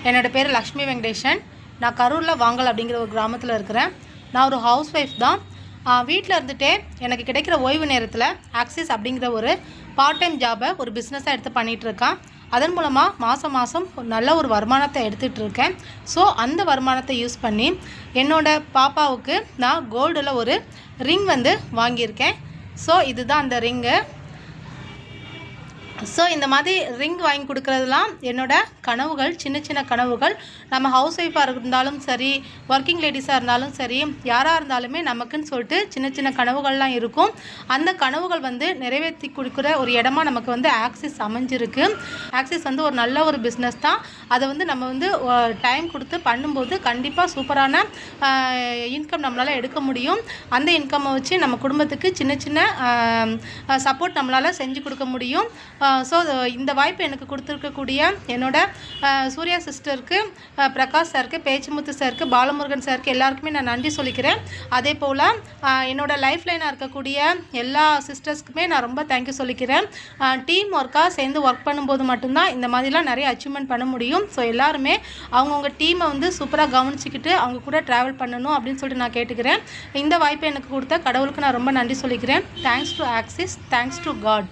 என்னோடய பேர் லக்ஷ்மி வெங்கடேஷன். நான் கரூரில் வாங்கல் அப்படிங்கிற ஒரு கிராமத்தில் இருக்கிறேன். நான் ஒரு ஹவுஸ் ஒய்ஃப் தான். வீட்டில் இருந்துகிட்டே எனக்கு கிடைக்கிற ஓய்வு நேரத்தில் ஆக்சிஸ் அப்படிங்கிற ஒரு பார்ட் டைம் ஜாபை ஒரு பிஸ்னஸாக எடுத்து பண்ணிகிட்ருக்கேன். அதன் மூலமாக மாதம் நல்ல ஒரு வருமானத்தை எடுத்துகிட்டு இருக்கேன். ஸோ அந்த வருமானத்தை யூஸ் பண்ணி என்னோடய பாப்பாவுக்கு நான் கோல்டில் ஒரு ரிங் வாங்கியிருக்கேன். ஸோ இதுதான் அந்த ரிங்கு. ஸோ இந்த மாதிரி ரிங் வாங்கி கொடுக்குறதுலாம் என்னோடய கனவுகள், சின்ன சின்ன கனவுகள். நம்ம ஹவுஸ் ஒய்ஃபாக இருந்தாலும் சரி, ஒர்க்கிங் லேடிஸாக இருந்தாலும் சரி, யாராக இருந்தாலுமே நமக்குன்னு சொல்லிட்டு சின்ன சின்ன கனவுகள்லாம் இருக்கும். அந்த கனவுகள் நிறைவேற்றி கொடுக்குற ஒரு இடமா நமக்கு ஆக்சிஸ் அமைஞ்சிருக்கு. ஆக்சிஸ் ஒரு நல்ல ஒரு பிஸ்னஸ் தான். அதை நம்ம டைம் கொடுத்து பண்ணும்போது கண்டிப்பாக சூப்பரான இன்கம் நம்மளால் எடுக்க முடியும். அந்த இன்கம்மை வச்சு நம்ம குடும்பத்துக்கு சின்ன சின்ன சப்போர்ட் நம்மளால் செஞ்சு கொடுக்க முடியும். ஸோ இந்த வாய்ப்பு எனக்கு கொடுத்துருக்கக்கூடிய என்னோட சூர்யா சிஸ்டருக்கு, பிரகாஷ் சாருக்கு, பேச்சுமுத்து சாருக்கு, பாலமுருகன் சாருக்கு எல்லாருக்குமே நான் நன்றி சொல்லிக்கிறேன். அதே போல் என்னோடய லைஃப் லைனாக இருக்கக்கூடிய எல்லா சிஸ்டர்ஸ்க்குமே நான் ரொம்ப தேங்க்யூ சொல்லிக்கிறேன். டீம் ஒர்க்காக சேர்ந்து ஒர்க் பண்ணும்போது மட்டும்தான் இந்த மாதிரிலாம் நிறைய அச்சீவ்மெண்ட் பண்ண முடியும். ஸோ எல்லாருமே அவங்கவுங்க டீமை சூப்பராக கவனிச்சிக்கிட்டு அவங்க கூட ட்ராவல் பண்ணணும் அப்படின்னு சொல்லிட்டு நான் கேட்டுக்கிறேன். இந்த வாய்ப்பை எனக்கு கொடுத்த கடவுளுக்கு நான் ரொம்ப நன்றி சொல்லிக்கிறேன். Thanks to Axis, thanks to God.